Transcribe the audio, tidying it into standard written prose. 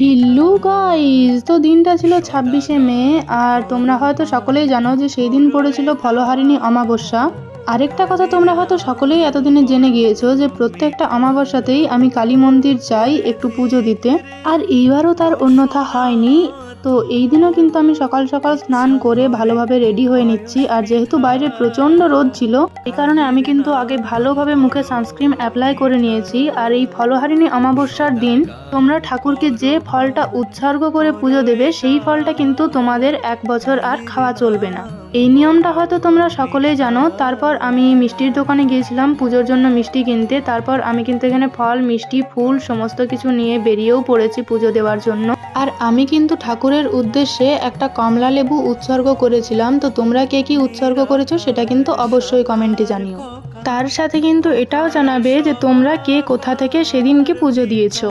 হিল্লু guys, তো দিনটা ছিল 26শে মে। আর তোমরা হয়তো সকলেই জানো যে সেই দিন পড়েছিল ফলহারিণী অমাবস্যা। আরেকটা কথা তোমরা হয়তো সকলেই এতদিনে জেনে গিয়েছো যে প্রত্যেকটা অমাবস্যাতেই আমি কালী মন্দির যাই একটু পুজো দিতে। আর এইবারও তার অন্যথা হয়নি। তো এই দিনও কিন্তু আমি সকাল সকাল স্নান করে ভালোভাবে রেডি হয়ে নিচ্ছি। আর যেহেতু বাইরে প্রচণ্ড রোদ ছিল, এই কারণে আমি কিন্তু আগে ভালোভাবে মুখে সানস্ক্রিন অ্যাপ্লাই করে নিয়েছি। আর এই ফলহারিণী অমাবস্যার দিন তোমরা ঠাকুরকে যে ফলটা উৎসর্গ করে পুজো দেবে, সেই ফলটা কিন্তু তোমাদের 1 বছর আর খাওয়া চলবে না। এই নিয়মটা হয়তো তোমরা সকলেই জানো। তারপর আমি মিষ্টির দোকানে গিয়েছিলাম পুজোর জন্য মিষ্টি কিনতে। তারপর আমি কিন্তু এখানে ফল, মিষ্টি, ফুল সমস্ত কিছু নিয়ে বেরিয়েও পড়েছি পুজো দেওয়ার জন্য। আর আমি কিন্তু ঠাকুরের উদ্দেশ্যে একটা কমলা লেবু উৎসর্গ করেছিলাম। তো তোমরা কে কি উৎসর্গ করেছো সেটা কিন্তু অবশ্যই কমেন্টে জানিও। তার সাথে কিন্তু এটাও জানাবে যে তোমরা কে কোথা থেকে সেদিনকে পুজো দিয়েছো।